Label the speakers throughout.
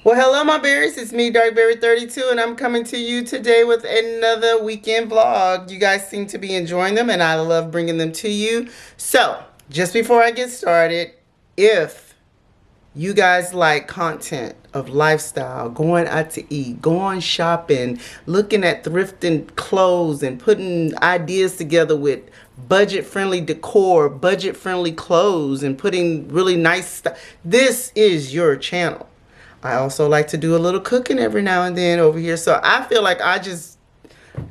Speaker 1: Well, hello, my berries. It's me, Darkberry32, and I'm coming to you today with another weekend vlog. You guys seem to be enjoying them, and I love bringing them to you. So, just before I get started, if you guys like content of lifestyle, going out to eat, going shopping, looking at thrifting clothes, and putting ideas together with budget-friendly decor, budget-friendly clothes, and putting really nice stuff, this is your channel. I also like to do a little cooking every now and then over here. So I feel like I just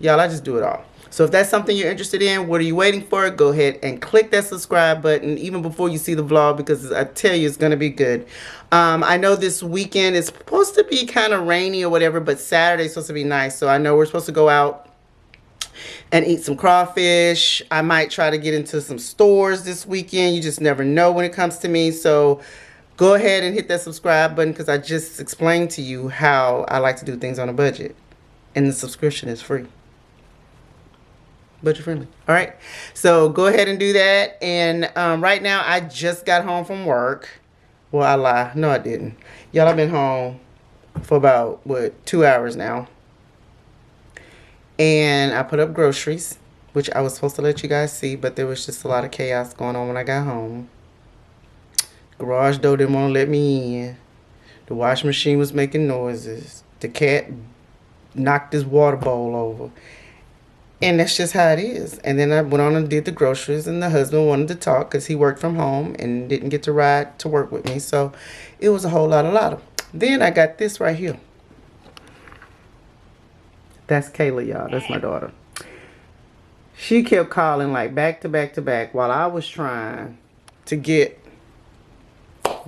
Speaker 1: do it all. So if that's something you're interested in, what are you waiting for? Go ahead and click that subscribe button even before you see the vlog, because I tell you it's going to be good. I know this weekend is supposed to be kind of rainy or whatever, but Saturday's supposed to be nice. So I know we're supposed to go out and eat some crawfish. I might try to get into some stores this weekend. You just never know when it comes to me. So go ahead and hit that subscribe button, because I just explained to you how I like to do things on a budget. And the subscription is free. Budget friendly. All right. So go ahead and do that. And right now I just got home from work. Well, I lie. No, I didn't. Y'all, I've been home for about, 2 hours now. And I put up groceries, which I was supposed to let you guys see, but there was just a lot of chaos going on when I got home. Garage door didn't want to let me in. The washing machine was making noises. The cat knocked his water bowl over. And that's just how it is. And then I went on and did the groceries, and the husband wanted to talk because he worked from home and didn't get to ride to work with me. So it was a whole lot of. Then I got this right here. That's Kayla, y'all. That's my daughter. She kept calling like back to back to back while I was trying to get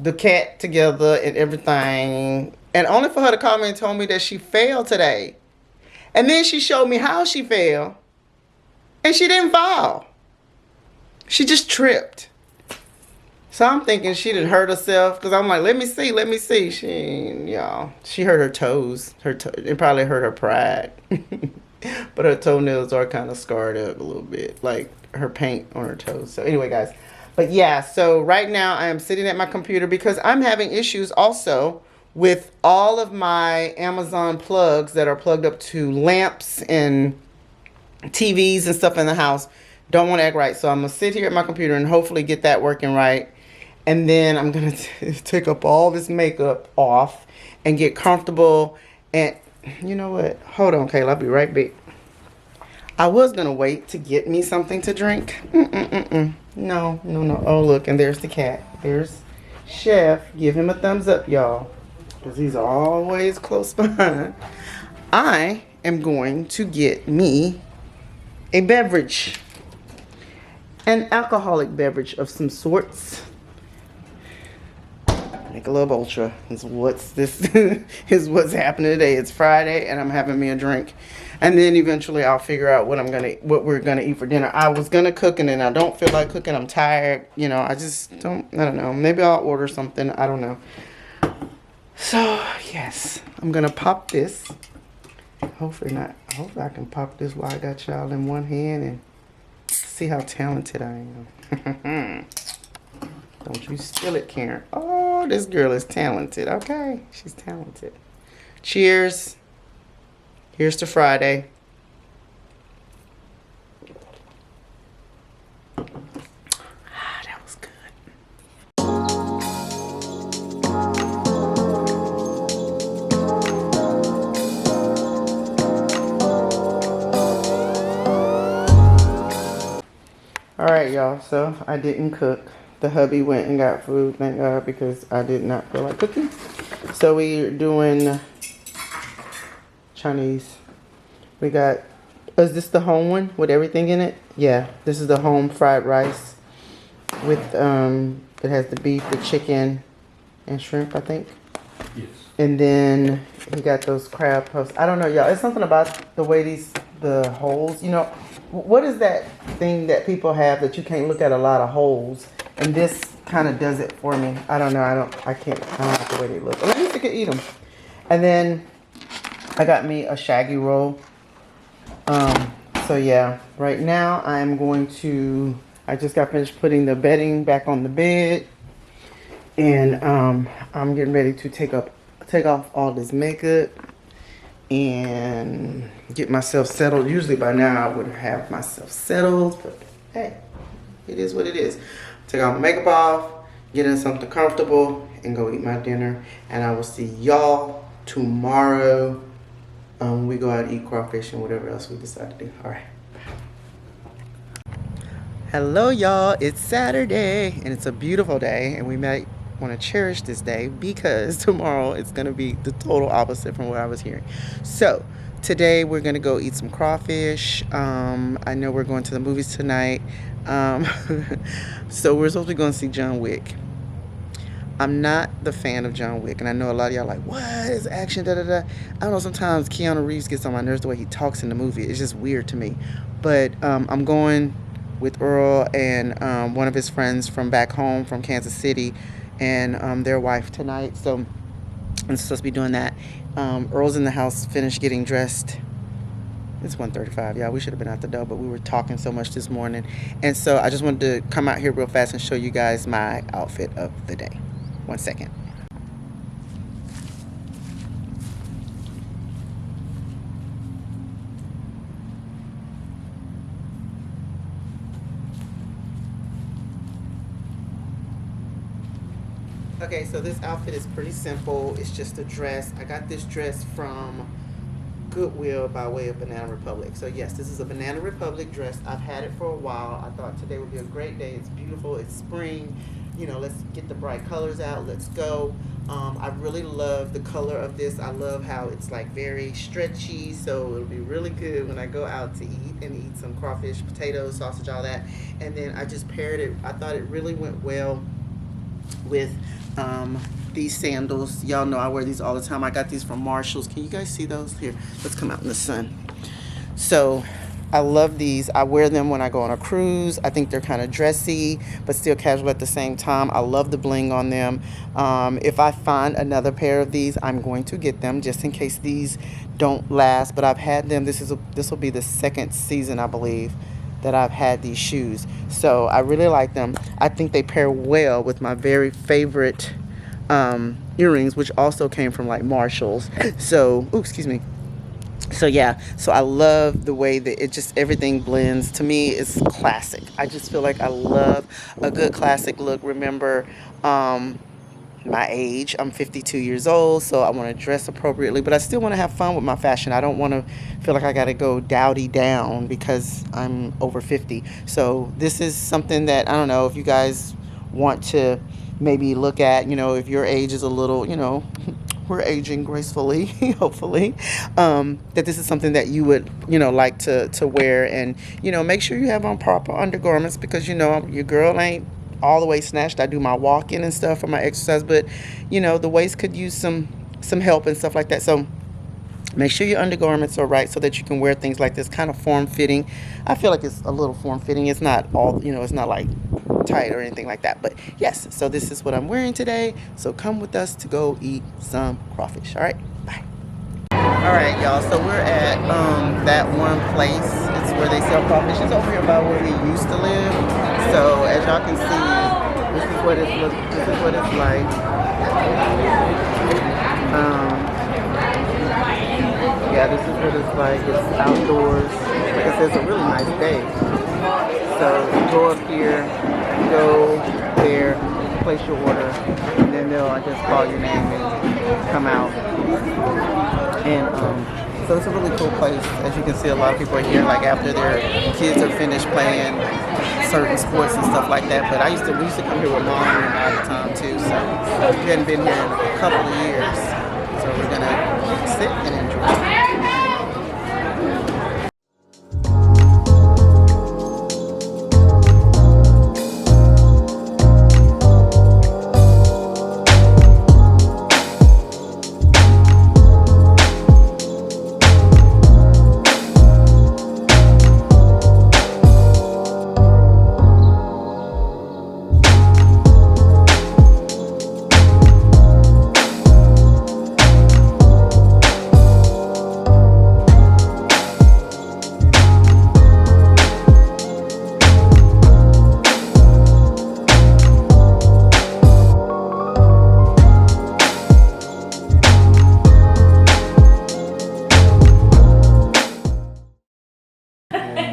Speaker 1: the cat together and everything, and only for her to call me and told me that she failed today. And then she showed me how she fell, and she didn't fall. She just tripped. So I'm thinking she didn't hurt herself, because I'm like, let me see. She hurt her toes. It probably hurt her pride. But her toenails are kind of scarred up a little bit, like her paint on her toes. So anyway, guys. But yeah, so right now I am sitting at my computer because I'm having issues also with all of my Amazon plugs that are plugged up to lamps and TVs and stuff in the house. Don't want to act right. So I'm going to sit here at my computer and hopefully get that working right. And then I'm going to take up all this makeup off and get comfortable. And you know what? Hold on, Kayla. I'll be right back. I was going to wait to get me something to drink. No. Oh, look, and there's the cat. There's Chef. Give him a thumbs up, y'all, because he's always close behind. I am going to get me a beverage. An alcoholic beverage of some sorts. Michelob Ultra is what's happening today. It's Friday, and I'm having me a drink. And then eventually I'll figure out what we're gonna eat for dinner. I was gonna cook, and then I don't feel like cooking. I'm tired. You know, I don't know. Maybe I'll order something. I don't know. So, yes, I'm gonna pop this. Hopefully I can pop this while I got y'all in one hand and see how talented I am. Don't you spill it, Karen. Oh, this girl is talented. Okay, she's talented. Cheers. Here's to Friday. That was good. All right, y'all. So I didn't cook. The hubby went and got food, thank God, because I did not feel like cooking. So we're doing Chinese. We got, is this the home one with everything in it? Yeah, this is the home fried rice with, it has the beef, the chicken, and shrimp, I think. Yes. And then he got those crab puffs. I don't know, y'all. It's something about the way the holes, you know, what is that thing that people have that you can't look at a lot of holes? And this kind of does it for me. I don't know. I don't like the way they look. At least I can eat them. And then I got me a shaggy roll. So yeah, right now I'm going to, I just got finished putting the bedding back on the bed. And I'm getting ready to take take off all this makeup and get myself settled. Usually by now I would have myself settled, but hey, it is what it is. Take all my makeup off, get in something comfortable, and go eat my dinner. And I will see y'all tomorrow. We go out and eat crawfish and whatever else we decide to do. All right. Hello, y'all. It's Saturday, and it's a beautiful day, and we might want to cherish this day because tomorrow it's going to be the total opposite from what I was hearing. So today we're going to go eat some crawfish. I know we're going to the movies tonight. So we're supposed to be going to see John Wick. I'm not the fan of John Wick, and I know a lot of y'all are like, what is action, da da da. I don't know, sometimes Keanu Reeves gets on my nerves the way he talks in the movie. It's just weird to me. But I'm going with Earl and one of his friends from back home from Kansas City and their wife tonight. So I'm supposed to be doing that. Earl's in the house, finished getting dressed. It's 1:35, y'all. We should have been out the door, but we were talking so much this morning. And so I just wanted to come out here real fast and show you guys my outfit of the day. 1 second. Okay, so this outfit is pretty simple. It's just a dress. I got this dress from Goodwill by way of Banana Republic. So yes, this is a Banana Republic dress. I've had it for a while. I thought today would be a great day. It's beautiful. It's spring. You know, let's get the bright colors out. Let's go. I really love the color of this. I love how it's like very stretchy. So it'll be really good when I go out to eat some crawfish, potatoes, sausage, all that. And then I just paired it. I thought it really went well with these sandals. Y'all know I wear these all the time. I got these from Marshall's. Can you guys see those? Here, let's come out in the sun. So I love these. I wear them when I go on a cruise. I think they're kind of dressy but still casual at the same time. I love the bling on them. If I find another pair of these, I'm going to get them just in case these don't last. But I've had them. This will be the second season, I believe, that I've had these shoes. So I really like them. I think they pair well with my very favorite earrings, which also came from like Marshall's. So, ooh, excuse me. So yeah, so I love the way that it just, everything blends. To me, it's classic. I just feel like I love a good classic look. Remember, my age, I'm 52 years old, so I want to dress appropriately, but I still want to have fun with my fashion. I don't want to feel like I got to go dowdy down because I'm over 50. So this is something that, I don't know, if you guys want to maybe look at, you know, if your age is a little, you know, we're aging gracefully, hopefully, that this is something that you would, you know, like to wear. And, you know, make sure you have on proper undergarments because, you know, your girl ain't all the way snatched. I do my walking and stuff for my exercise, but you know, the waist could use some help and stuff like that. So make sure your undergarments are right so that you can wear things like this, kind of form-fitting. I feel like it's a little form-fitting. It's not all, you know, it's not like tight or anything like that, but yes, so this is what I'm wearing today. So come with us to go eat some crawfish. All right, bye. All right, y'all, so we're at that one place. It's where they sell crawfish. It's over here by where we used to live. So as y'all can see, this is what it looks. This is what it's like. Yeah, this is what it's like. It's outdoors. Like I said, it's a really nice day. So you go up here, you go there, place your order, and then they'll, I guess, call your name and come out. And so it's a really cool place. As you can see, a lot of people are here like after their kids are finished playing certain sports and stuff like that. But we used to come here with mom and all the time too. So we hadn't been here in a couple of years. So we're gonna sit and enjoy.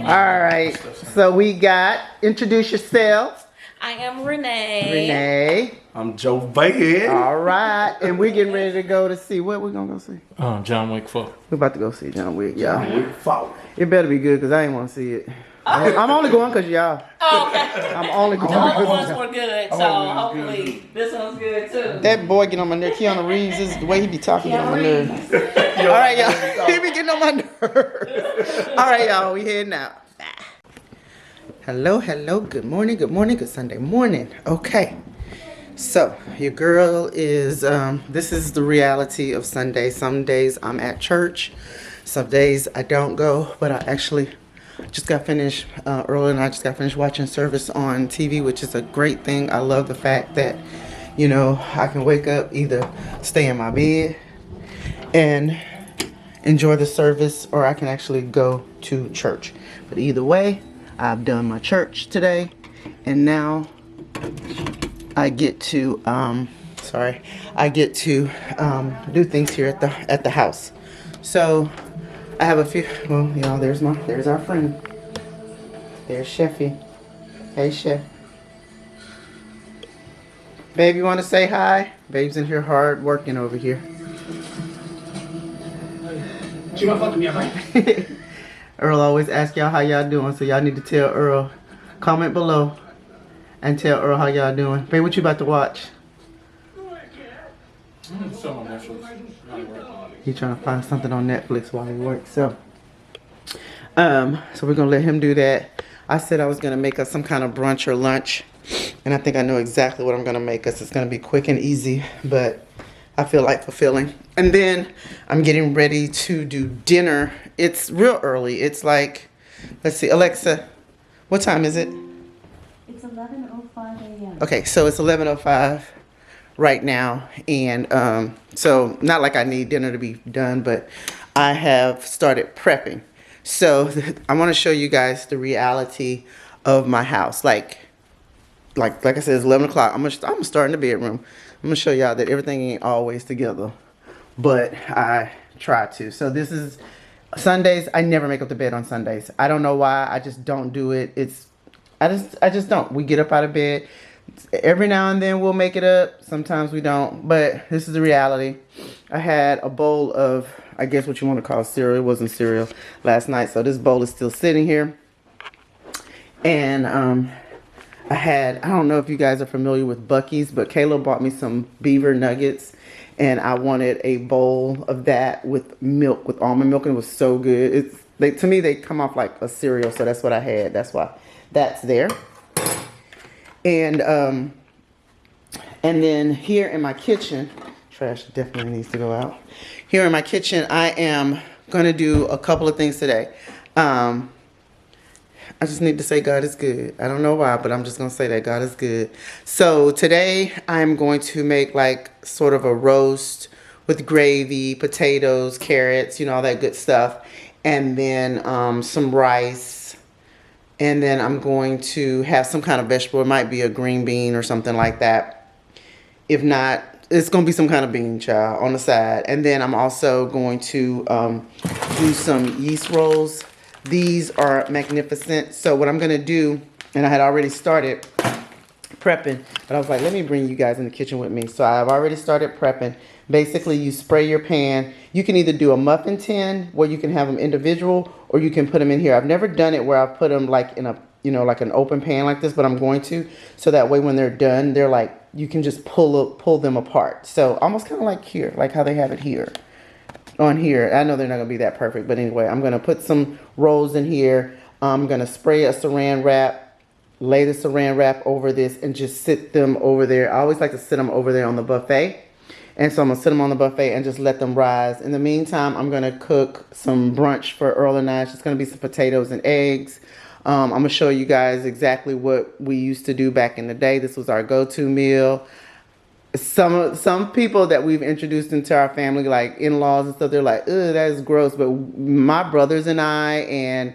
Speaker 1: All right. So we got, introduce yourself.
Speaker 2: I am Renee.
Speaker 1: Renee.
Speaker 3: I'm Joe Bad.
Speaker 1: All right. And we're getting ready to go to see, what we going to go see?
Speaker 4: John Wick 4.
Speaker 1: We're about to go see John Wick, y'all.
Speaker 3: John Wick 4.
Speaker 1: It better be good because I ain't want to see it. I'm only going because y'all.
Speaker 2: Oh, okay.
Speaker 1: I'm only going
Speaker 2: The other
Speaker 1: because
Speaker 2: ones were good, so hopefully this one's good too.
Speaker 1: that boy get on my nerve. Keanu Reeves is the way he be talking get on my nerves. All right, y'all. He be getting on my nerves. All right, y'all. We heading out. Hello, hello. Good morning. Good morning. Good Sunday morning. Okay. So your girl is. This is the reality of Sunday. Some days I'm at church. Some days I don't go, but I actually just got finished. Earl and I just got finished watching service on TV, which is a great thing. I love the fact that, you know, I can wake up, either stay in my bed and enjoy the service, or I can actually go to church. But either way, I've done my church today, and now I get to do things here at the house. So I have a few. Well, y'all, there's our friend. There's Chefy. Hey, Chef. Babe, you want to say hi? Babe's in here hard working over here. Earl always asks y'all how y'all doing, so y'all need to tell Earl. Comment below and tell Earl how y'all doing. Babe, what you about to watch? He's trying to find something on Netflix while he works. So we're gonna let him do that. I said I was gonna make us some kind of brunch or lunch, and I think I know exactly what I'm gonna make us. It's gonna be quick and easy, but I feel like fulfilling. And then I'm getting ready to do dinner. It's real early. It's like, let's see, Alexa, what time is it?
Speaker 5: It's 11:05 a.m.
Speaker 1: Okay, so it's 11:05 right now, and so not like I need dinner to be done, but I have started prepping. So I want to show you guys the reality of my house. Like I said, it's 11 o'clock. I'm gonna start in the bedroom. I'm gonna show y'all that everything ain't always together, but I try to. So this is Sundays. I never make up the bed on Sundays. I don't know why. I just don't do it. I just don't. We get up out of bed. Every now and then we'll make it up. Sometimes we don't. But this is the reality. I had a bowl of, I guess what you want to call cereal. It wasn't cereal last night. So this bowl is still sitting here. And I don't know if you guys are familiar with Buc-ee's, but Kayla bought me some beaver nuggets. And I wanted a bowl of that with milk, with almond milk. And it was so good. To me, they come off like a cereal. So that's what I had. That's why that's there. And then here in my kitchen, trash definitely needs to go out. Here in my kitchen, I am going to do a couple of things today. I just need to say God is good. I don't know why, but I'm just going to say that God is good. So today I'm going to make like sort of a roast with gravy, potatoes, carrots, you know, all that good stuff. And then some rice. And then I'm going to have some kind of vegetable. It might be a green bean or something like that. If not, it's going to be some kind of bean, child, on the side. And then I'm also going to do some yeast rolls. These are magnificent. So what I'm going to do, and I had already started prepping, but I was like, let me bring you guys in the kitchen with me. So I've already started prepping. Basically, you spray your pan. You can either do a muffin tin where you can have them individual, or you can put them in here. I've never done it where I've put them like in a, you know, like an open pan like this, but I'm going to. So that way when they're done, they're like, you can just pull them apart. So almost kind of like here, like how they have it here. On here. I know they're not going to be that perfect, but anyway, I'm going to put some rolls in here. I'm going to spray a saran wrap, lay the saran wrap over this, and just sit them over there. I always like to sit them over there on the buffet. And so I'm going to sit them on the buffet and just let them rise. In the meantime, I'm going to cook some brunch for Earl and I. It's just going to be some potatoes and eggs. I'm going to show you guys exactly what we used to do back in the day. This was our go-to meal. Some people that we've introduced into our family, like in-laws and stuff, they're like, ugh, that is gross. But my brothers and I and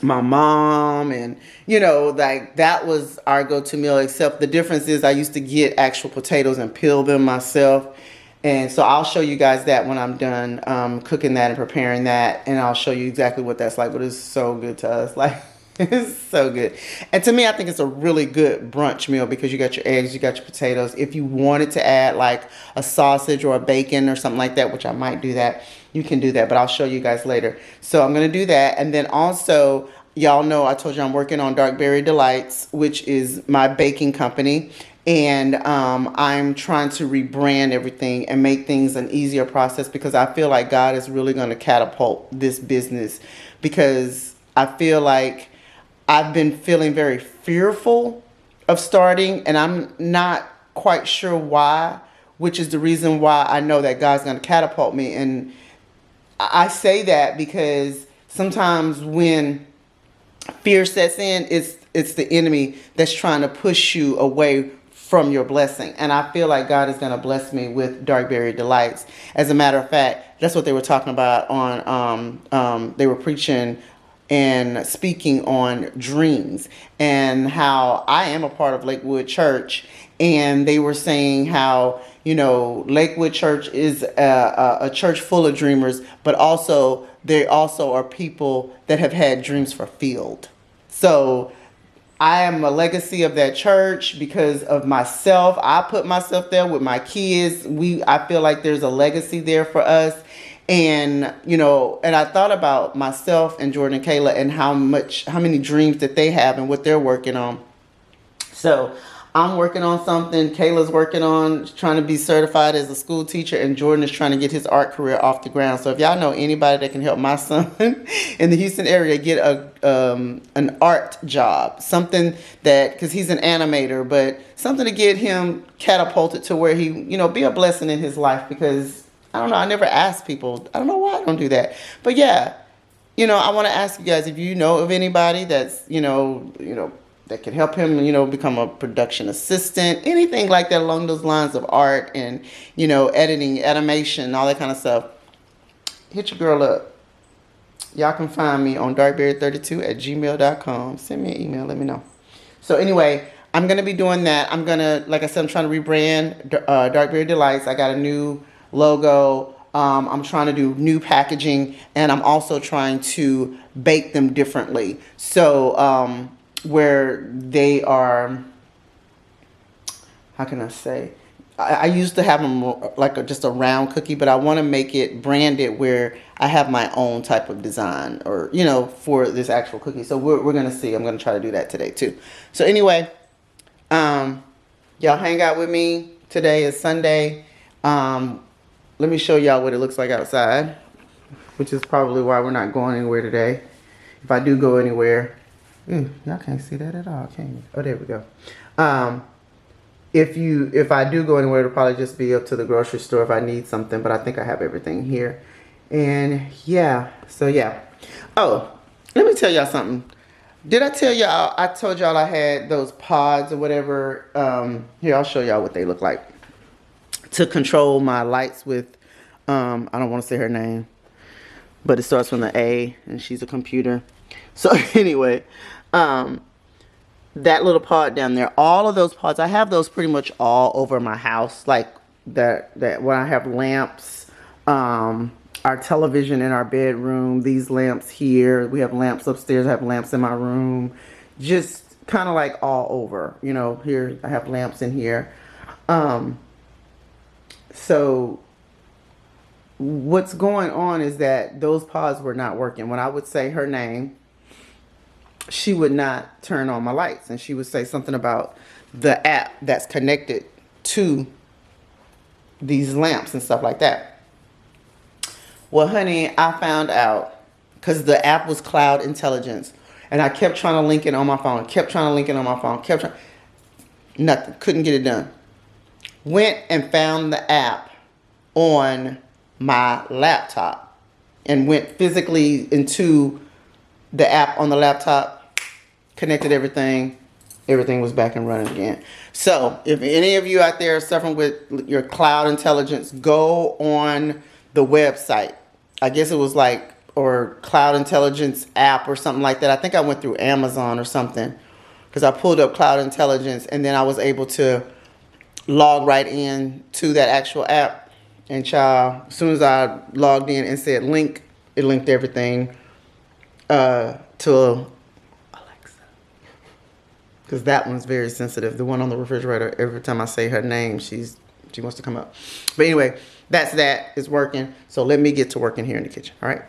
Speaker 1: my mom and, you know, like that was our go-to meal, except the difference is I used to get actual potatoes and peel them myself. And so I'll show you guys that when I'm done cooking that and preparing that, and I'll show you exactly what that's like. But it's so good to us, like it's so good. And to me, I think it's a really good brunch meal because you got your eggs, you got your potatoes. If you wanted to add like a sausage or a bacon or something like that, which I might do that, you can do that. But I'll show you guys later. So I'm gonna do that, and then also, y'all know I told you I'm working on Dark Berry Delights, which is my baking company. And I'm trying to rebrand everything and make things an easier process because I feel like God is really going to catapult this business because I feel like I've been feeling very fearful of starting and I'm not quite sure why, which is the reason why I know that God's going to catapult me. And I say that because sometimes when fear sets in, it's the enemy that's trying to push you away from your blessing. And I feel like God is going to bless me with Dark Berry Delights. As a matter of fact, that's what they were talking about on, they were preaching and speaking on dreams and how I am a part of Lakewood Church. And they were saying how, you know, Lakewood Church is a church full of dreamers, but also there also are people that have had dreams fulfilled. So I am a legacy of that church because of myself. I put myself there with my kids. I feel like there's a legacy there for us. And, you know, and I thought about myself and Jordan and Kayla and how many dreams that they have and what they're working on. So I'm working on something. Kayla's working on trying to be certified as a school teacher, and Jordan is trying to get his art career off the ground. So if y'all know anybody that can help my son in the Houston area get an art job, something that, because he's an animator, but something to get him catapulted to where he, you know, be a blessing in his life. Because I don't know, I never ask people. I don't know why I don't do that. But yeah, you know, I want to ask you guys if you know of anybody that's, you know, that can help him, you know, become a production assistant, anything like that along those lines of art and, you know, editing, animation, all that kind of stuff. Hit your girl up. Y'all can find me on darkberry32@gmail.com. Send me an email, let me know. So anyway, I'm going to be doing that. I'm going to, like I said, I'm trying to rebrand Dark Berry Delights. I got a new logo. I'm trying to do new packaging, and I'm also trying to bake them differently. So, where they are, how can I say? I used to have them like just a round cookie, but I want to make it branded where I have my own type of design, or, you know, for this actual cookie. So we're going to see. I'm going to try to do that today too. So anyway, y'all hang out with me. Today is Sunday. Let me show y'all what it looks like outside, which is probably why we're not going anywhere today. If I do go anywhere, y'all can't see that at all, can you? Oh, there we go. If I do go anywhere, it'll probably just be up to the grocery store if I need something, but I think I have everything here. And yeah, so yeah. Oh, let me tell y'all something. Did I tell y'all, I told y'all I had those pods or whatever. Here, I'll show y'all what they look like. To control my lights with, I don't want to say her name, but it starts with an A, and she's a computer. So anyway, that little pod down there, all of those pods, I have those pretty much all over my house. Like that when I have lamps, our television in our bedroom, these lamps here, we have lamps upstairs, I have lamps in my room, just kind of like all over, you know. Here I have lamps in here. So what's going on is that those pods were not working. When I would say her name, she would not turn on my lights, and she would say something about the app that's connected to these lamps and stuff like that. Well, honey, I found out because the app was Cloud Intelligence, and I kept trying to link it on my phone, nothing, couldn't get it done. Went and found the app on my laptop and went physically into the app on the laptop, connected everything was back and running again. So if any of you out there are suffering with your Cloud Intelligence, go on the website. I guess it was like, or Cloud Intelligence app or something like that. I think I went through Amazon or something, because I pulled up Cloud Intelligence and then I was able to log right in to that actual app. And child, as soon as I logged in and said link, it linked everything to Alexa. Because that one's very sensitive. The one on the refrigerator, every time I say her name, she wants to come up. But anyway, that's that. It's working. So let me get to working here in the kitchen. All right.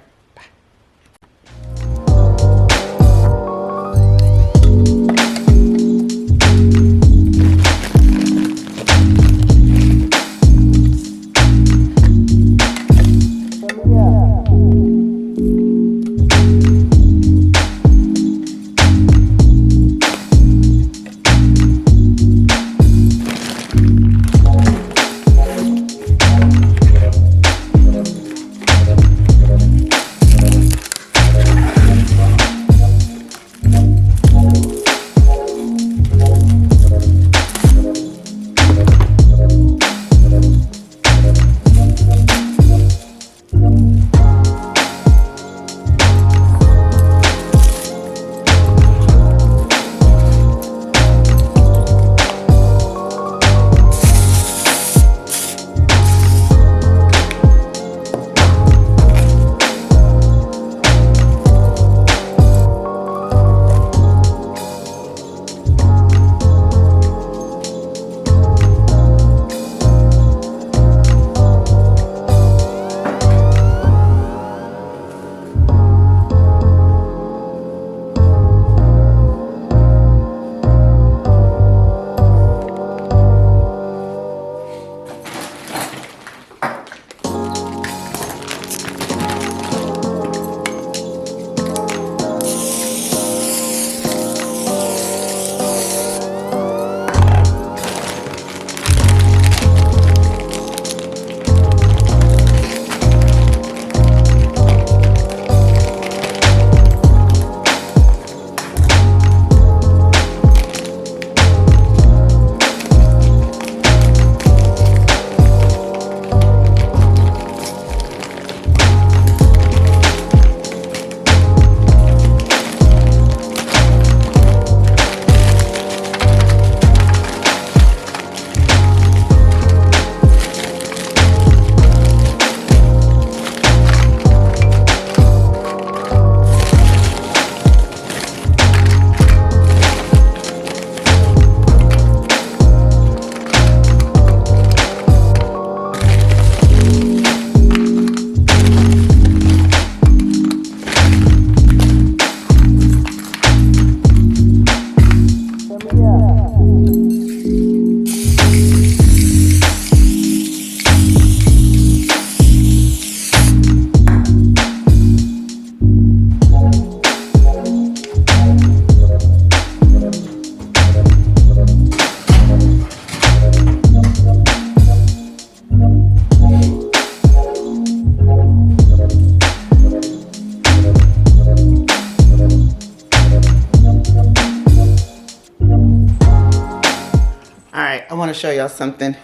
Speaker 1: I want to show y'all something.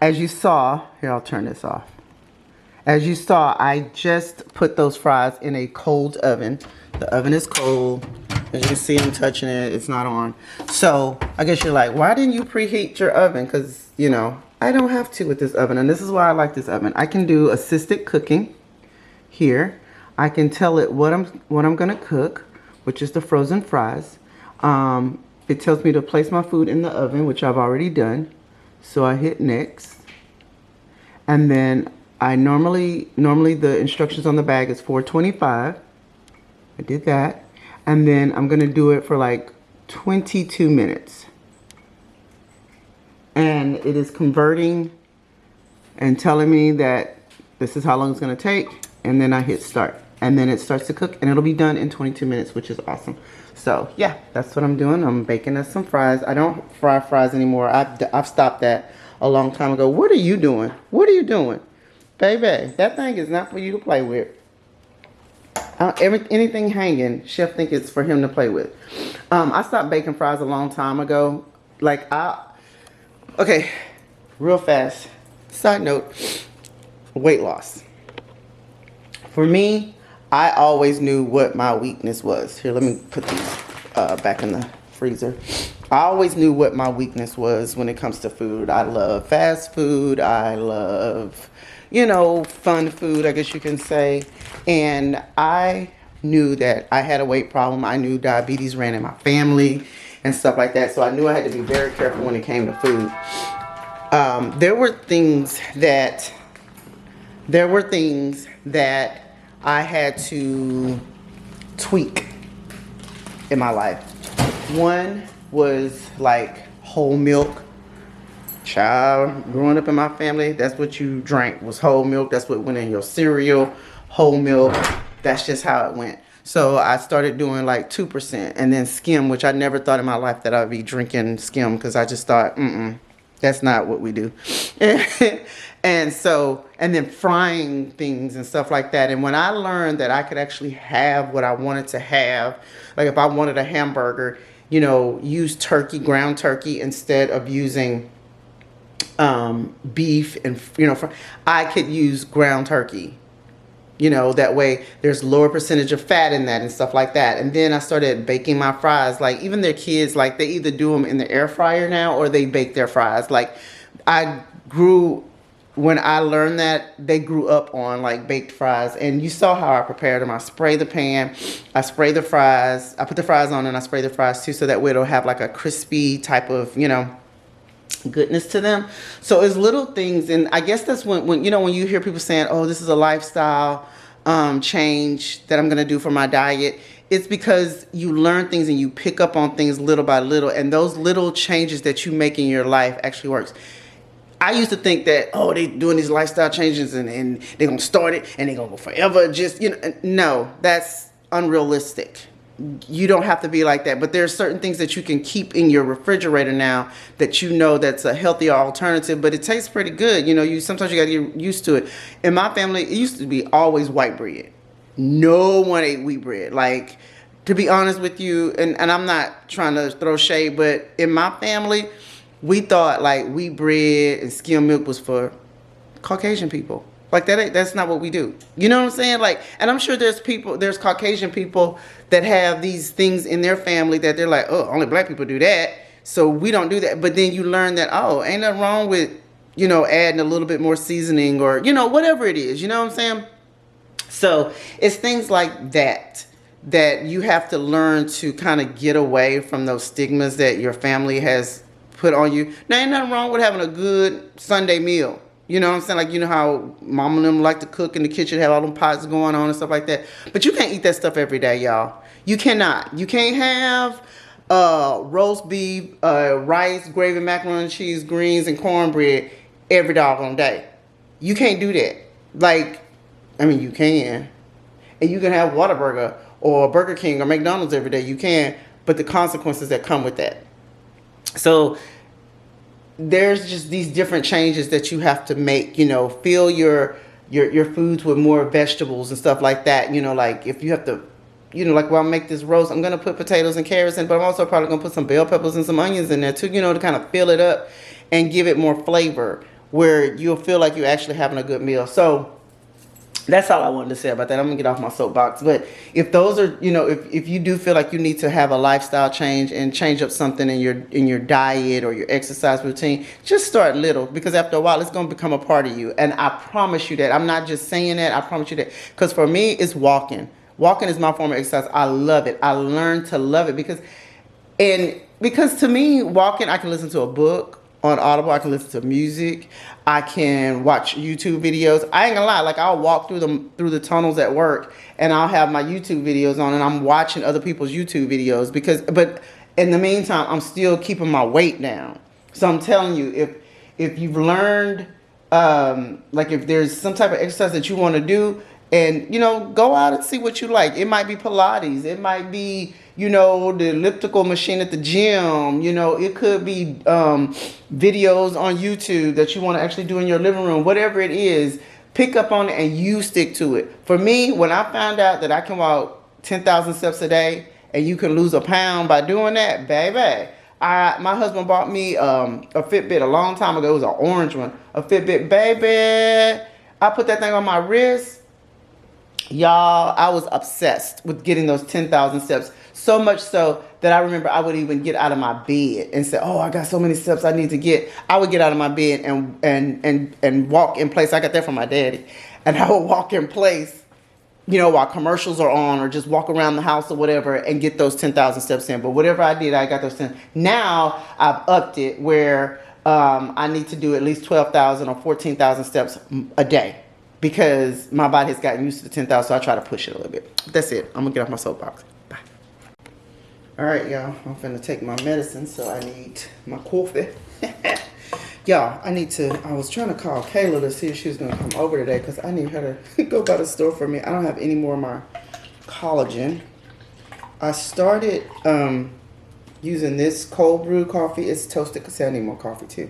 Speaker 1: As you saw, here, I'll turn this off. As you saw, I just put those fries in a cold oven. The oven is cold. As you can see, I'm touching it. It's not on. So I guess you're like, why didn't you preheat your oven? Because, you know, I don't have to with this oven. And this is why I like this oven. I can do assisted cooking here. I can tell it what I'm going to cook, which is the frozen fries. It tells me to place my food in the oven, which I've already done. So I hit next. And then I normally the instructions on the bag is 425. I did that. And then I'm going to do it for like 22 minutes. And it is converting and telling me that this is how long it's going to take. And then I hit start. And then it starts to cook and it'll be done in 22 minutes, which is awesome. So yeah, that's what I'm doing. I'm baking us some fries. I don't fry fries anymore. I've stopped that a long time ago. What are you doing? What are you doing? Baby, that thing is not for you to play with. Anything hanging, chef think it's for him to play with. I stopped baking fries a long time ago. Okay, real fast. Side note, weight loss. For me, I always knew what my weakness was. Here, let me put these back in the freezer. I always knew what my weakness was when it comes to food. I love fast food. I love, fun food, I guess you can say. And I knew that I had a weight problem. I knew diabetes ran in my family and stuff like that. So I knew I had to be very careful when it came to food. There were things that I had to tweak in my life. One was like whole milk. Child, growing up in my family, that's what you drank, was whole milk. That's what went in your cereal, whole milk. That's just how it went. So I started doing like 2% and then skim, which I never thought in my life that I would be drinking skim, because I just thought, that's not what we do. And then frying things and stuff like that. And when I learned that I could actually have what I wanted to have, like if I wanted a hamburger, use turkey, ground turkey, instead of using beef, and I could use ground turkey. That way there's lower percentage of fat in that and stuff like that. And then I started baking my fries. Like even their kids, like they either do them in the air fryer now or they bake their fries. Like when I learned that, they grew up on like baked fries. And you saw how I prepared them. I spray the pan, I spray the fries, I put the fries on and I spray the fries too, so that way it'll have like a crispy type of, goodness to them. So it's little things. And I guess that's when you hear people saying, oh, this is a lifestyle change that I'm going to do for my diet. It's because you learn things and you pick up on things little by little. And those little changes that you make in your life actually works. I used to think that, oh, they doing these lifestyle changes and they're going to start it and they're going to go forever. Just, no, that's unrealistic. You don't have to be like that. But there are certain things that you can keep in your refrigerator now that that's a healthier alternative, but it tastes pretty good. Sometimes you got to get used to it. In my family, it used to be always white bread. No one ate wheat bread. Like, to be honest with you, and I'm not trying to throw shade, but in my family, we thought like wheat bread and skim milk was for Caucasian people. Like that's not what we do. You know what I'm saying? Like, and I'm sure there's Caucasian people that have these things in their family that they're like, oh, only black people do that, so we don't do that. But then you learn that, oh, ain't nothing wrong with, adding a little bit more seasoning or, whatever it is. You know what I'm saying? So it's things like that you have to learn to kind of get away from those stigmas that your family has put on you. Now, ain't nothing wrong with having a good Sunday meal. You know what I'm saying? Like, how mom and them like to cook in the kitchen, have all them pots going on and stuff like that. But you can't eat that stuff every day, y'all. You cannot. You can't have roast beef, rice, gravy, macaroni and cheese, greens, and cornbread every doggone day. You can't do that. Like, I mean, you can. And you can have Whataburger or Burger King or McDonald's every day. You can. But the consequences that come with that. So there's just these different changes that you have to make, fill your foods with more vegetables and stuff like that. Like if you have to, like when I make this roast, I'm going to put potatoes and carrots in, but I'm also probably going to put some bell peppers and some onions in there too, to kind of fill it up and give it more flavor where you'll feel like you're actually having a good meal. So that's all I wanted to say about that. I'm gonna get off my soapbox. But if those are, if you do feel like you need to have a lifestyle change and change up something in your diet or your exercise routine, just start little, because after a while it's gonna become a part of you. And I promise you that. I'm not just saying that. I promise you that. Because for me, it's walking. Walking is my form of exercise. I love it. I learned to love it because to me, walking, I can listen to a book on Audible. I can listen to music. I can watch YouTube videos. I ain't gonna lie, like I'll walk through the tunnels at work and I'll have my YouTube videos on and I'm watching other people's YouTube videos but in the meantime, I'm still keeping my weight down. So I'm telling you, if you've learned, like if there's some type of exercise that you want to do, and go out and see what you like. It might be Pilates. It might be, the elliptical machine at the gym. It could be videos on YouTube that you want to actually do in your living room. Whatever it is, pick up on it and you stick to it. For me, when I found out that I can walk 10,000 steps a day and you can lose a pound by doing that, baby. My husband bought me a Fitbit a long time ago. It was an orange one. A Fitbit, baby. I put that thing on my wrist. Y'all, I was obsessed with getting those 10,000 steps. So much so that I remember I would even get out of my bed and say, oh, I got so many steps I need to get. I would get out of my bed and walk in place. I got that from my daddy. And I would walk in place, you know, while commercials are on, or just walk around the house or whatever and get those 10,000 steps in. But whatever I did, I got those 10. Now I've upped it where I need to do at least 12,000 or 14,000 steps a day, because my body has gotten used to the 10,000, so I try to push it a little bit. That's it. I'm going to get off my soapbox. Bye. All right, y'all. I'm finna take my medicine, so I need my coffee. Y'all, I was trying to call Kayla to see if she was going to come over today, because I need her to go by the store for me. I don't have any more of my collagen. I started using this cold brew coffee. It's toasted, because I need more coffee too.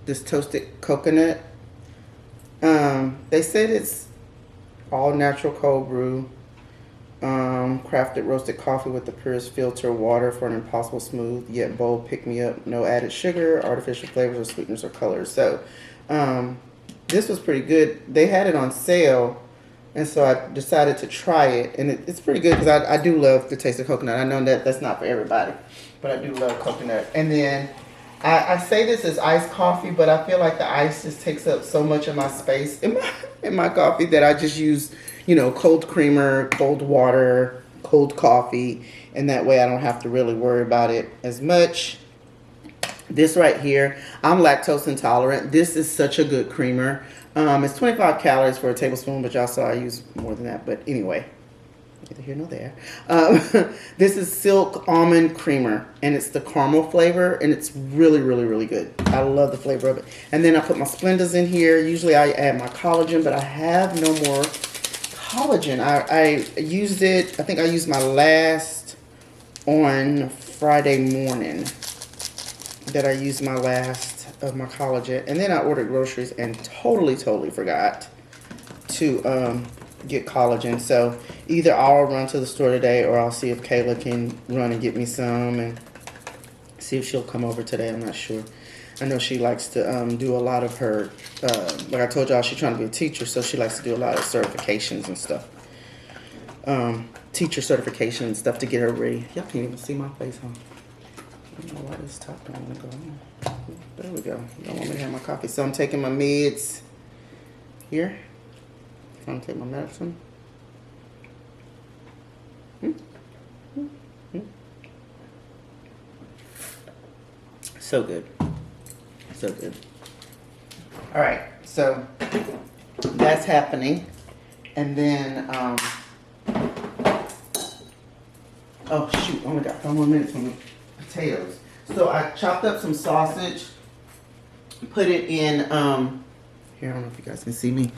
Speaker 1: This toasted coconut. They said it's all natural cold brew. Crafted roasted coffee with the purest filter water for an impossible smooth yet bold pick me up. No added sugar, artificial flavors or sweeteners or colors. So this was pretty good. They had it on sale, and so I decided to try it, and it's pretty good, because I do love the taste of coconut. I know that that's not for everybody, but I do love coconut. And then I say this is iced coffee, but I feel like the ice just takes up so much of my space in my coffee that I just use, you know, cold creamer, cold water, cold coffee, and that way I don't have to really worry about it as much. This right here, I'm lactose intolerant. This is such a good creamer. It's 25 calories for a tablespoon, but y'all saw I use more than that. But anyway, neither here nor there. This is Silk Almond Creamer, and it's the caramel flavor, and it's really, really, really good. I love the flavor of it. And then I put my Splendas in here. Usually I add my collagen, but I have no more collagen. I used it, I think I used my last on Friday morning, that I used my last of my collagen. And then I ordered groceries and totally forgot to get collagen. So either I'll run to the store today, or I'll see if Kayla can run and get me some, and see if she'll come over today. I'm not sure. I know she likes to do a lot of her, like I told y'all, she's trying to be a teacher, so she likes to do a lot of certifications and stuff. Teacher certification and stuff to get her ready. Y'all can't even see my face, huh? I don't know why this top don't want to go on. There we go. Don't want me to have my coffee. So I'm taking my meds here. I'm taking my medicine. So good. So good. All right, so that's happening. And then, oh shoot, oh my God, 5 more minutes on the potatoes. So I chopped up some sausage, put it in, here, I don't know if you guys can see me.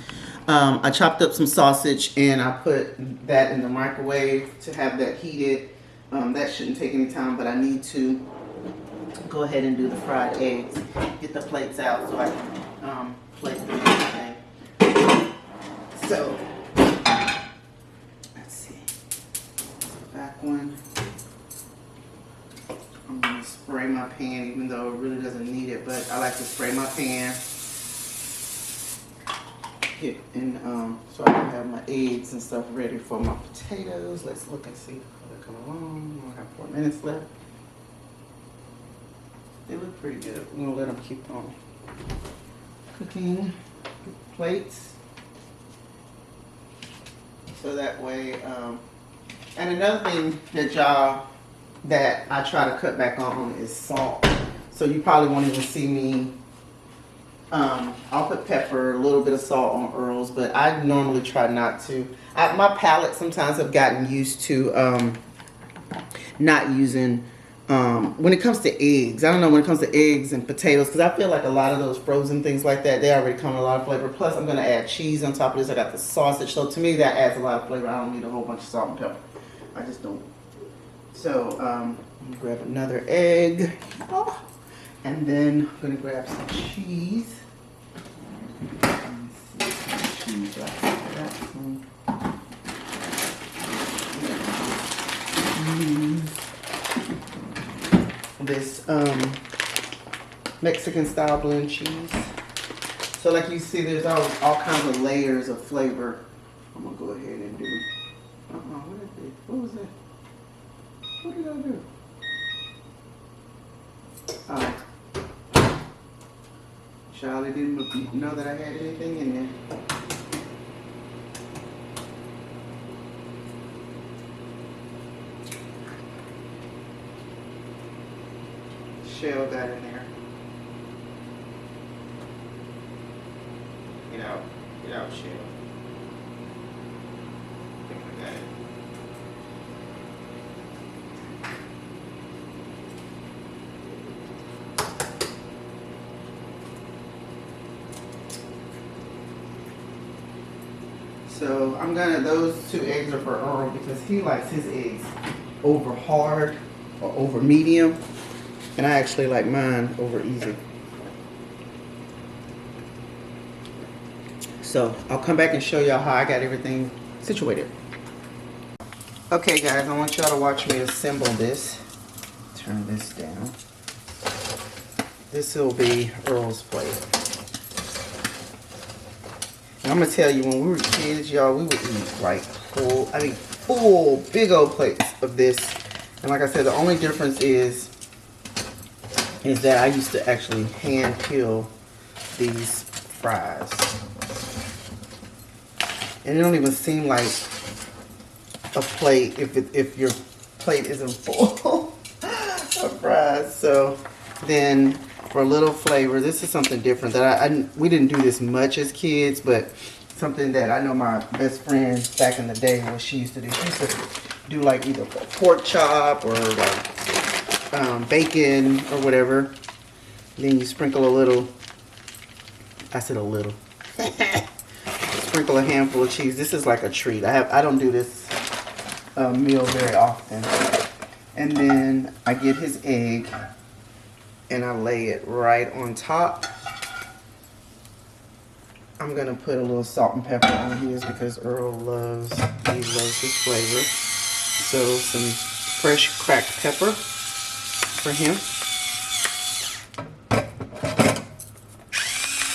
Speaker 1: I chopped up some sausage and I put that in the microwave to have that heated. That shouldn't take any time, but I need to go ahead and do the fried eggs. Get the plates out so I can plate them and everything. So, let's see. The back one. I'm going to spray my pan, even though it really doesn't need it, but I like to spray my pan. And so I can have my eggs and stuff ready for my potatoes. Let's look and see how they come along. We only have 4 minutes left. They look pretty good. We're gonna let them keep on cooking. Plates. So that way, and another thing that I try to cut back on is salt. So you probably won't even see me. I'll put pepper, a little bit of salt on Earl's, but I normally try not to. My palate sometimes have gotten used to not using, when it comes to eggs. I don't know, when it comes to eggs and potatoes, because I feel like a lot of those frozen things like that, they already come with a lot of flavor. Plus, I'm going to add cheese on top of this. I got the sausage, so to me, that adds a lot of flavor. I don't need a whole bunch of salt and pepper. I just don't. So, I'm going to grab another egg. Oh. And then I'm going to grab some cheese. Cheese right there. This Mexican style blend cheese. So like you see, there's all kinds of layers of flavor. I'm going to go ahead and do. What is it? What did I do? Oh. Charlie didn't know that I had anything in there. Shell got in there. Get out, Shell. I think I got it. So those 2 eggs are for Earl because he likes his eggs over hard or over medium. And I actually like mine over easy. So I'll come back and show y'all how I got everything situated. Okay guys, I want y'all to watch me assemble this. Turn this down. This will be Earl's plate. And I'm gonna tell you, when we were kids, y'all, we would eat like full, big old plates of this. And like I said, the only difference is that I used to actually hand peel these fries. And it don't even seem like a plate if your plate isn't full of fries. So then for a little flavor, this is something different that we didn't do this much as kids, but something that I know my best friend back in the day, what she used to do. She used to do like either a pork chop or like bacon or whatever. Then you sprinkle a little, I said a little, sprinkle a handful of cheese. This is like a treat. I don't do this meal very often. And then I get his egg and I lay it right on top. I'm gonna put a little salt and pepper on his because Earl loves his flavor. So some fresh cracked pepper for him.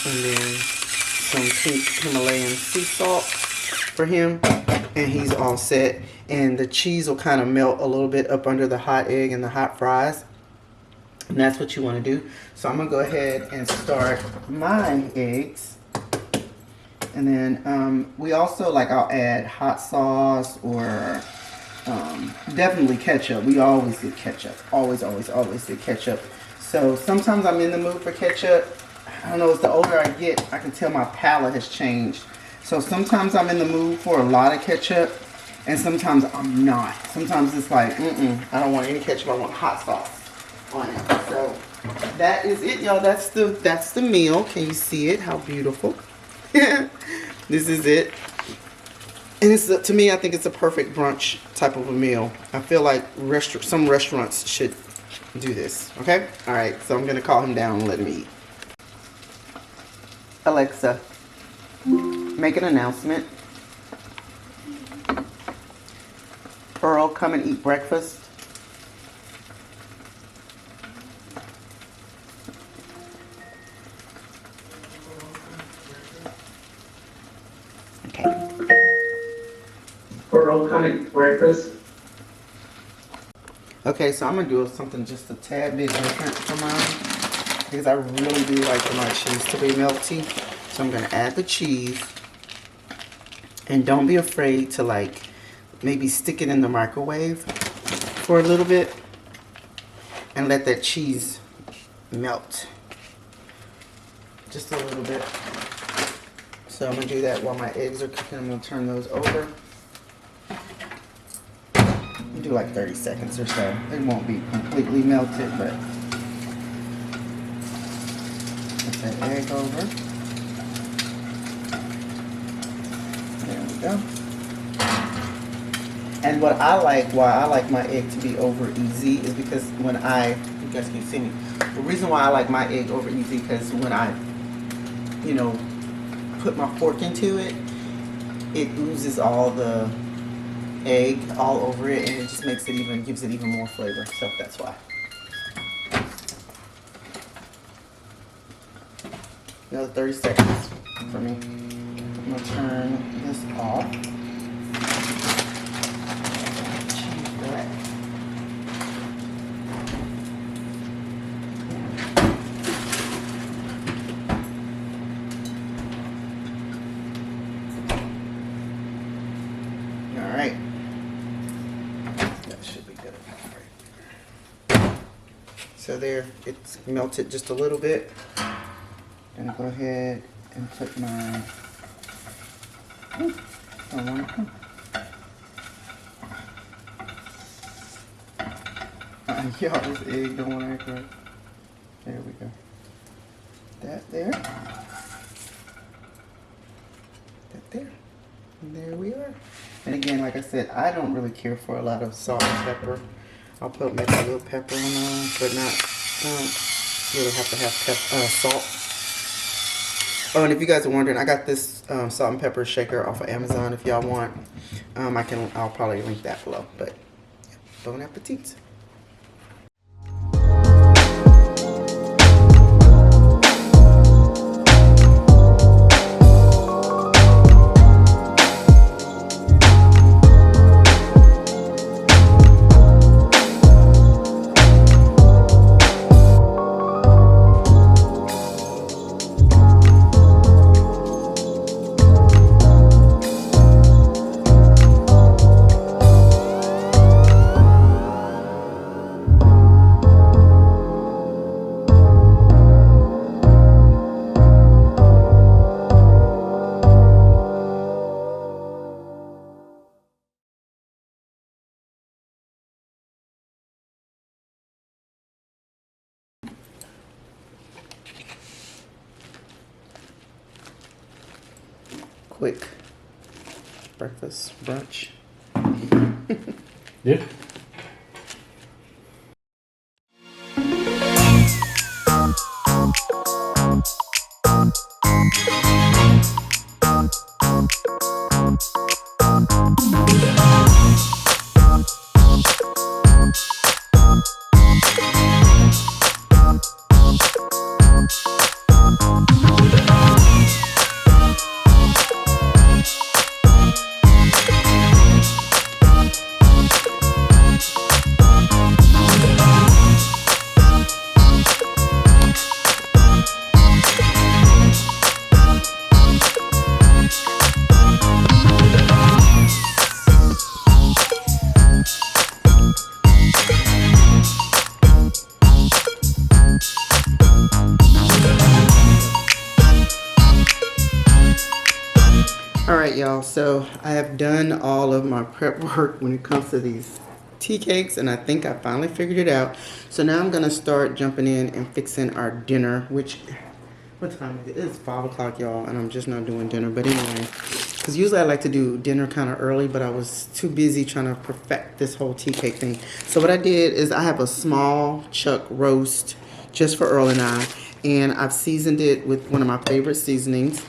Speaker 1: And then some pink Himalayan sea salt for him. And he's all set. And the cheese will kind of melt a little bit up under the hot egg and the hot fries. And that's what you want to do. So I'm going to go ahead and start my eggs. And then we also, like, I'll add hot sauce or definitely ketchup. We always get ketchup. Always get ketchup. So sometimes I'm in the mood for ketchup. I don't know, as the older I get, I can tell my palate has changed. So sometimes I'm in the mood for a lot of ketchup, and sometimes I'm not. Sometimes it's like, I don't want any ketchup, I want hot sauce on it. So that is it, y'all. That's the meal. Can you see it? How beautiful. This is it. And it's to me, I think it's a perfect brunch type of a meal. I feel like some restaurants should do this. Okay? All right, so I'm going to call him down and let him eat. Alexa, make an announcement. Earl, come and eat breakfast. Okay. Earl, come and eat breakfast. Okay, so I'm going to do something just a tad bit different for mine, because I really do like for my cheese to be melty. So I'm going to add the cheese. And don't be afraid to, like, maybe stick it in the microwave for a little bit and let that cheese melt just a little bit. So I'm going to do that while my eggs are cooking. I'm going to turn those over. Do like 30 seconds or so. They won't be completely melted, but put that egg over. There we go. And why I like my egg to be over easy is because you guys can see me. The reason why I like my egg over easy because when I, put my fork into it, it oozes all the egg all over it, and it just gives it even more flavor. So that's why. Another 30 seconds for me. I'm gonna turn this off. So there, it's melted just a little bit. Gonna go ahead and put my y'all, this egg don't want to act right. There we go. That there. That there. And there we are. And again, like I said, I don't really care for a lot of salt and pepper. I'll put maybe a little pepper on there, but not, really have to have salt. Oh, and if you guys are wondering, I got this salt and pepper shaker off of Amazon. If y'all want, I'll probably link that below. But yeah, bon appetit. Quick breakfast, brunch.
Speaker 3: Yeah.
Speaker 1: Alright y'all, so I have done all of my prep work when it comes to these tea cakes, and I think I finally figured it out. So now I'm going to start jumping in and fixing our dinner, which, what time is it? It's 5 o'clock y'all, and I'm just not doing dinner. But anyway, because usually I like to do dinner kind of early, but I was too busy trying to perfect this whole tea cake thing. So what I did is I have a small chuck roast just for Earl and I, and I've seasoned it with one of my favorite seasonings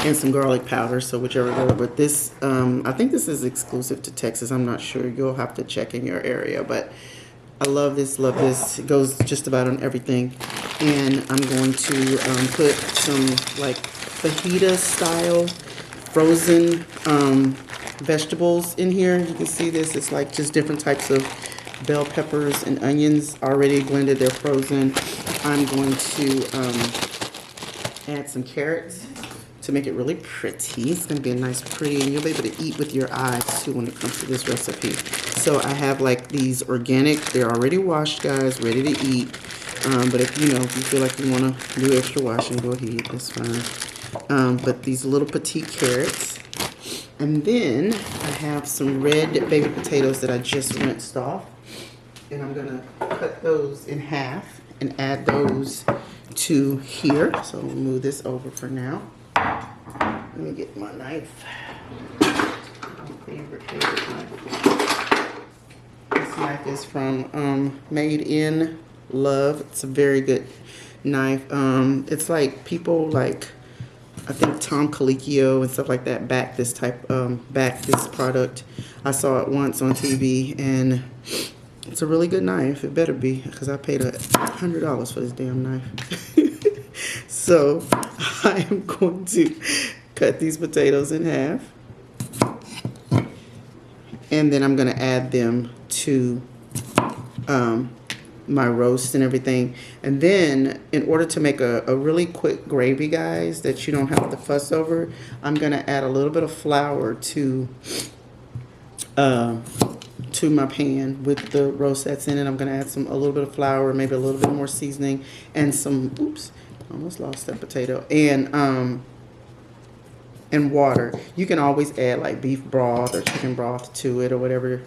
Speaker 1: and some garlic powder, so whichever go. But this, I think this is exclusive to Texas. I'm not sure. You'll have to check in your area. But I love this, love this. It goes just about on everything. And I'm going to put some like fajita style frozen vegetables in here. You can see this. It's like just different types of bell peppers and onions already blended. They're frozen. I'm going to add some carrots to make it really pretty. It's gonna be a nice pretty, and you'll be able to eat with your eyes too when it comes to this recipe. So I have like these organic, they're already washed guys, ready to eat. But if you feel like you wanna do extra washing, go ahead, that's fine. But these little petite carrots. And then I have some red baby potatoes that I just rinsed off. And I'm gonna cut those in half and add those to here. So we'll move this over for now. Let me get my knife. My favorite knife. This knife is from Made in Love. It's a very good knife. It's like people like, I think Tom Colicchio and stuff like that back this product. I saw it once on TV, and it's a really good knife. It better be, because I paid $100 for this damn knife. So I am going to cut these potatoes in half, and then I'm going to add them to my roast and everything. And then in order to make a really quick gravy, guys, that you don't have to fuss over, I'm going to add a little bit of flour to to my pan with the rosettes in it. I'm gonna add a little bit of flour, maybe a little bit more seasoning, and some. Oops, almost lost that potato. And water. You can always add like beef broth or chicken broth to it or whatever.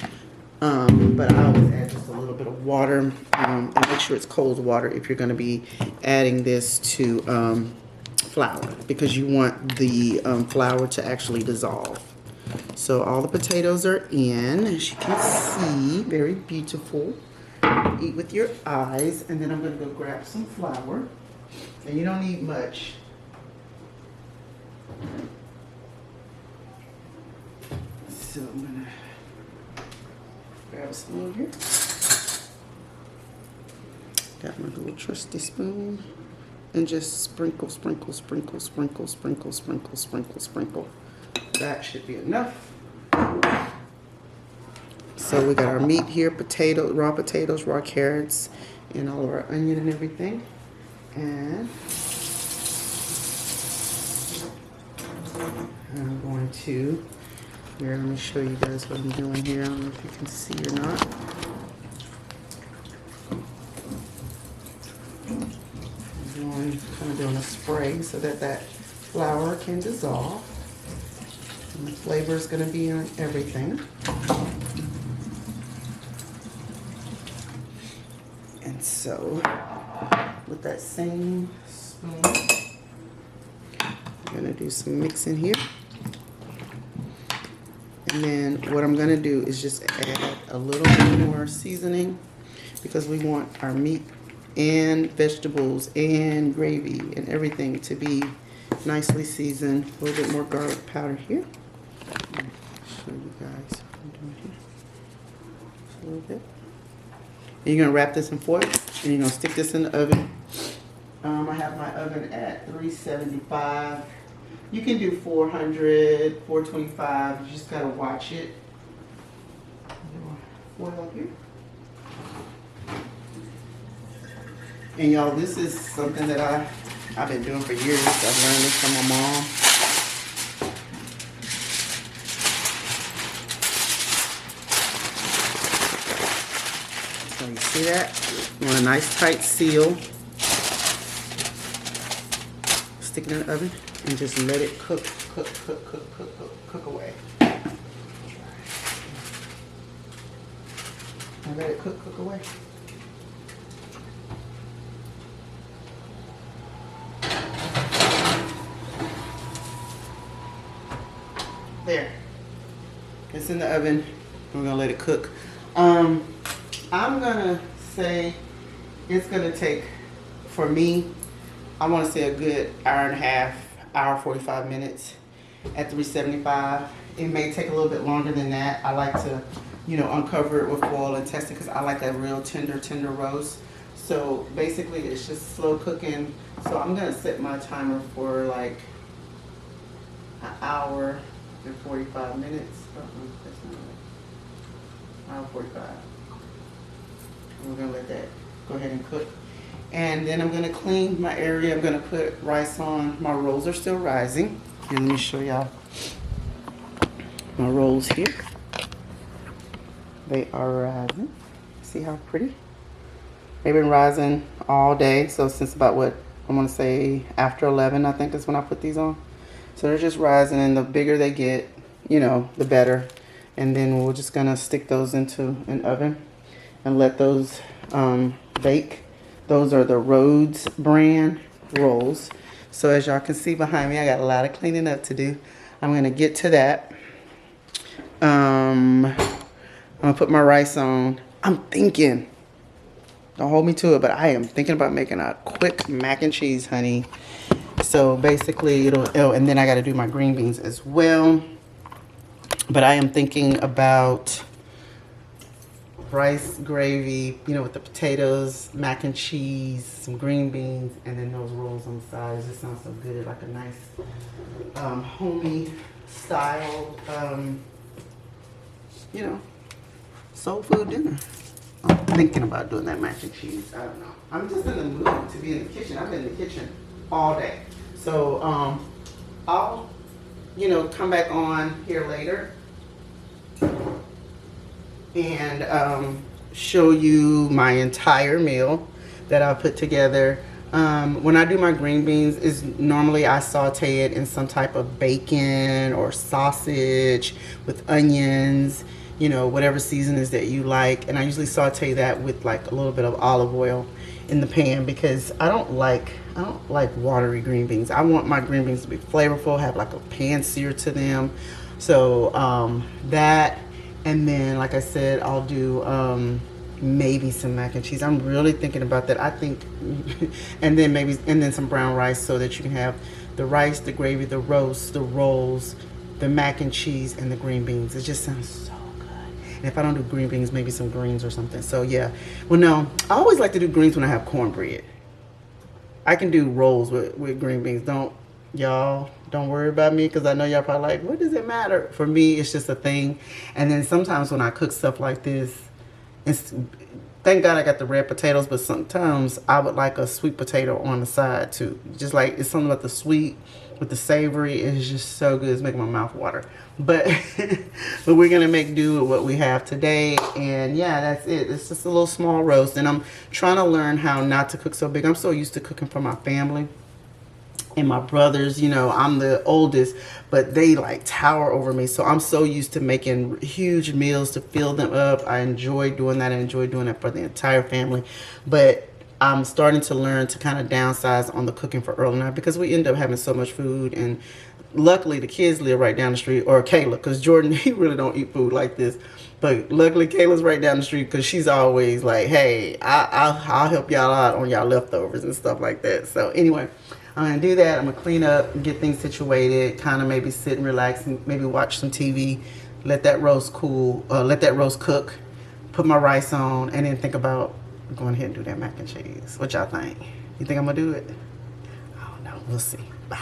Speaker 1: But I always add just a little bit of water, and make sure it's cold water if you're gonna be adding this to flour, because you want the flour to actually dissolve. So all the potatoes are in, as you can see, very beautiful. Eat with your eyes, and then I'm gonna go grab some flour, and you don't need much. So I'm gonna grab a spoon here. Got my little trusty spoon, and just sprinkle, sprinkle, sprinkle, sprinkle, sprinkle, sprinkle, sprinkle, sprinkle. That should be enough. So we got our meat here, raw potatoes, raw carrots, and all of our onion and everything. And I'm going to, here, let me show you guys what I'm doing here. I don't know if you can see or not. Kind of doing a spray so that flour can dissolve. And the flavor is going to be on everything. And so, with that same spoon, I'm going to do some mixing here. And then what I'm going to do is just add a little bit more seasoning, because we want our meat and vegetables and gravy and everything to be nicely seasoned. A little bit more garlic powder here. I'll show you guys what I'm doing here. Just a little bit. And you're gonna wrap this in foil, and you're gonna stick this in the oven. I have my oven at 375. You can do 400, 425. You just gotta watch it. Foil here. And y'all, this is something that I've been doing for years. I've learned this from my mom. So you see that? You want a nice tight seal. Stick it in the oven and just let it cook away. And let it cook away. There. It's in the oven. We're gonna let it cook. I'm gonna say it's gonna take, for me, I wanna say a good hour and a half, hour 45 minutes at 375. It may take a little bit longer than that. I like to, uncover it with foil and test it, because I like that real tender roast. So basically it's just slow cooking. So I'm gonna set my timer for like an hour and 45 minutes. That's not right. Hour 45. And we're gonna let that go ahead and cook. And then I'm gonna clean my area. I'm gonna put rice on. My rolls are still rising. And let me show y'all my rolls here. They are rising. See how pretty? They've been rising all day. So since about what, I wanna say after 11, I think that's when I put these on. So they're just rising, and the bigger they get, the better. And then we're just gonna stick those into an oven and let those bake. Those are the Rhodes brand rolls. So as y'all can see behind me, I got a lot of cleaning up to do. I'm gonna get to that. I'm gonna put my rice on. I'm thinking, don't hold me to it, but I am thinking about making a quick mac and cheese, honey. So basically and then I got to do my green beans as well. But I am thinking about rice, gravy, with the potatoes, mac and cheese, some green beans, and then those rolls on the side. It just sounds so good, like a nice homey style, soul food dinner. I'm thinking about doing that mac and cheese. I don't know. I'm just in the mood to be in the kitchen. I've been in the kitchen all day. So I'll, come back on here later and show you my entire meal that I put together. When I do my green beans, is normally I saute it in some type of bacon or sausage with onions, you know, whatever seasonings that you like. And I usually saute that with like a little bit of olive oil in the pan because I don't like watery green beans. I want my green beans to be flavorful, have like a pan sear to them. So that, and then like I said, I'll do maybe some mac and cheese. I'm really thinking about that. I think and then some brown rice so that you can have the rice, the gravy, the roast, the rolls, the mac and cheese, and the green beans. It just sounds so good. And if I don't do green beans, maybe some greens or something. So yeah. Well, no, I always like to do greens when I have cornbread. I can do rolls with green beans. Y'all don't worry about me because I know y'all probably like, what does it matter? For me, it's just a thing. And then sometimes when I cook stuff like this, thank God I got the red potatoes, but sometimes I would like a sweet potato on the side too. Just like, it's something about the sweet with the savory. It's just so good. It's making my mouth water. But but we're gonna make do with what we have today, and yeah, that's it. It's just a little small roast, and I'm trying to learn how not to cook so big. I'm so used to cooking for my family and my brothers. You know, I'm the oldest, but they like tower over me, so I'm so used to making huge meals to fill them up. I enjoy doing that. I enjoy doing that for the entire family, but I'm starting to learn to kind of downsize on the cooking for Earl and I because we end up having so much food. And luckily the kids live right down the street, or Kayla, because Jordan, he really don't eat food like this. But luckily Kayla's right down the street because she's always like, hey, I'll help y'all out on y'all leftovers and stuff like that. So anyway, I'm gonna do that. I'm gonna clean up and get things situated, kind of maybe sit and relax and maybe watch some TV, let that roast cook, put my rice on, and then think about going ahead and do that mac and cheese. What y'all think? You think I'm gonna do it? I don't know. We'll see. Bye.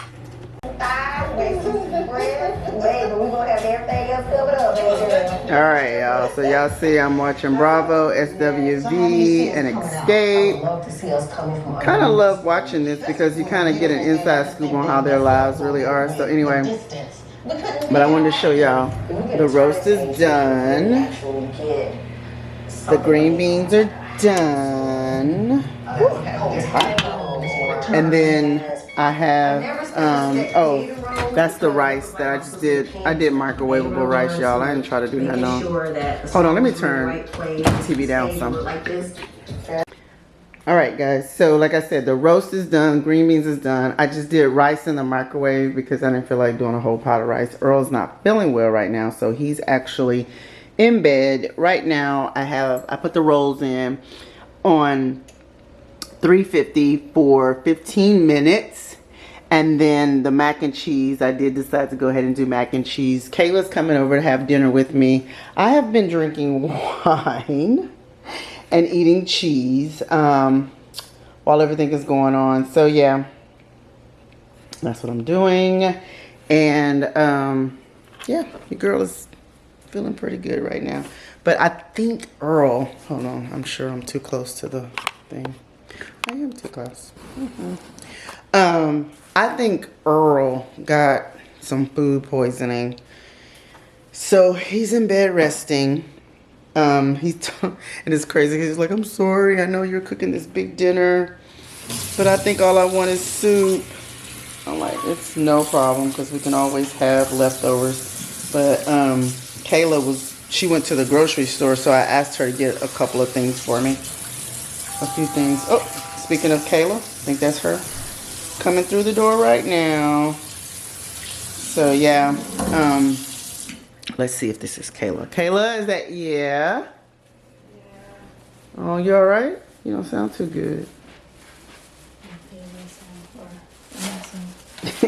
Speaker 1: Alright, y'all. So y'all see I'm watching Bravo, SWV, and Escape. Kind of love watching this because you kind of get an inside scoop on how their lives really are. So anyway, but I wanted to show y'all the roast is done. The green beans are done. And then I have, that's the rice that I just did. I did microwavable rice, y'all. I didn't try to do nothing on. Hold on, let me turn the TV down some. Alright guys, so like I said, the roast is done, green beans is done. I just did rice in the microwave because I didn't feel like doing a whole pot of rice. Earl's not feeling well right now, so he's actually in bed. Right now, I put the rolls in on 350 for 15 minutes. And then the mac and cheese, I did decide to go ahead and do mac and cheese. Kayla's coming over to have dinner with me. I have been drinking wine and eating cheese while everything is going on. So yeah, that's what I'm doing. And yeah, your girl is feeling pretty good right now. But I think Earl, hold on, I'm sure I'm too close to the thing. I am too close. I think Earl got some food poisoning. So he's in bed resting. And it's crazy. He's like, I'm sorry. I know you're cooking this big dinner, but I think all I want is soup. I'm like, it's no problem because we can always have leftovers. But Kayla she went to the grocery store, so I asked her to get a couple of things for me. A few things. Oh, speaking of Kayla, I think that's her coming through the door right now. So yeah, let's see if this is Kayla. Kayla, is that, yeah? Oh, you all right? You don't sound too good.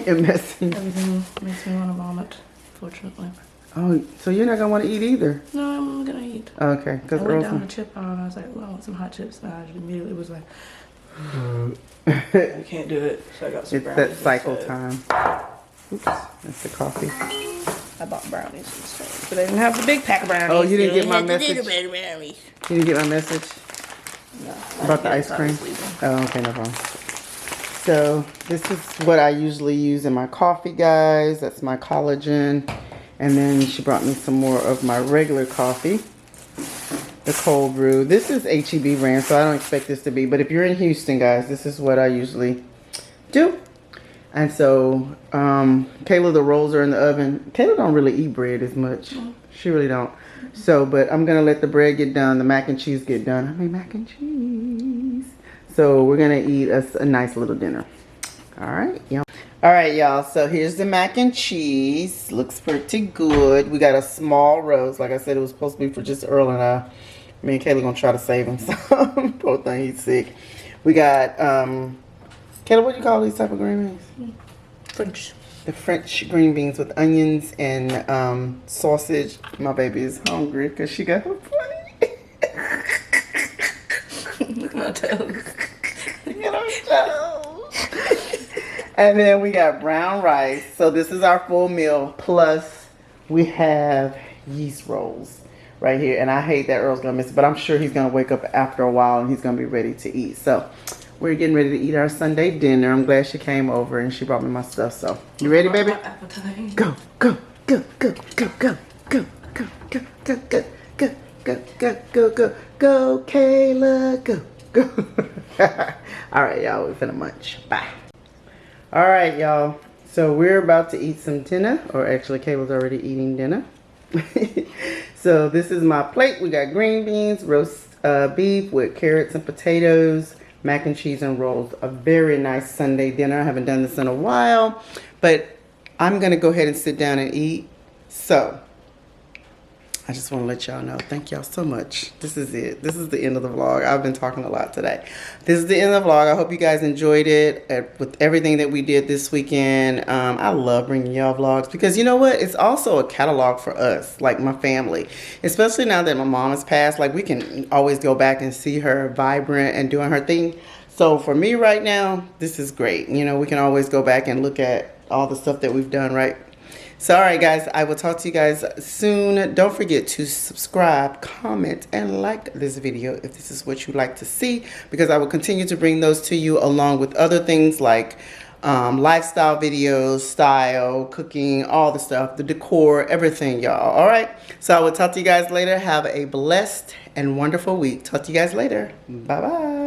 Speaker 1: Messing.
Speaker 3: Everything makes me want to vomit, fortunately.
Speaker 1: Oh, so you're not gonna want to eat either?
Speaker 3: No, I'm gonna eat.
Speaker 1: Okay, because
Speaker 3: I went down the chip aisle and I was like, well, I want some hot chips. And I immediately was like, I can't do it. So I got some
Speaker 1: it's
Speaker 3: brownies
Speaker 1: that cycle
Speaker 3: instead.
Speaker 1: time. Oops, that's the coffee.
Speaker 3: I bought brownies instead, but I didn't have the big pack of brownies.
Speaker 1: Oh, you didn't get my
Speaker 3: had the
Speaker 1: message?
Speaker 3: little bit of brownies.
Speaker 1: You didn't get my message
Speaker 3: No,
Speaker 1: about the ice cream? Oh, okay, no problem. So this is what I usually use in my coffee, guys. That's my collagen. And then she brought me some more of my regular coffee. the cold brew. This is HEB brand, so I don't expect this to be. But if you're in Houston, guys, this is what I usually do. And so, Kayla, the rolls are in the oven. Kayla don't really eat bread as much. She really don't. So, but I'm going to let the bread get done, the mac and cheese get done. I mean, mac and cheese. So, we're going to eat a nice little dinner. All right, y'all. All right, y'all. So, here's the mac and cheese. Looks pretty good. We got a small roast. Like I said, it was supposed to be for just Earl and I. Me and Kayla going to try to save him some. Poor thing, he's sick. We got, Kayla, what do you call these type of green beans?
Speaker 3: French.
Speaker 1: The French green beans with onions and sausage. My baby is hungry because she got her plate.
Speaker 3: Look at my toes.
Speaker 1: Get her toes. And then we got brown rice. So this is our full meal. Plus we have yeast rolls right here. And I hate that Earl's going to miss it. But I'm sure he's going to wake up after a while and he's going to be ready to eat. So we're getting ready to eat our Sunday dinner. I'm glad she came over and she brought me my stuff. So, you ready, baby? Go, go, go, go, go, go, go, go, go, go, go, go, go, go, go, go, go, Kayla, go, go. All right, y'all, we're finna munch. Bye. All right, y'all. So we're about to eat some dinner, or actually, Kayla's already eating dinner. So this is my plate. We got green beans, roast beef with carrots and potatoes, mac and cheese and rolls. A very nice Sunday dinner. I haven't done this in a while, but I'm gonna go ahead and sit down and eat. So I just want to let y'all know, thank y'all so much. This is it. This is the end of the vlog. I've been talking a lot today. This is the end of the vlog. I hope you guys enjoyed it with everything that we did this weekend. I love bringing y'all vlogs because you know what? It's also a catalog for us, like my family. Especially now that my mom has passed, like we can always go back and see her vibrant and doing her thing. So for me right now, this is great. You know, we can always go back and look at all the stuff that we've done, right? So, all right, guys, I will talk to you guys soon. Don't forget to subscribe, comment, and like this video if this is what you like to see, because I will continue to bring those to you along with other things like lifestyle videos, style, cooking, all the stuff, the decor, everything, y'all. All right. So I will talk to you guys later. Have a blessed and wonderful week. Talk to you guys later. Bye-bye.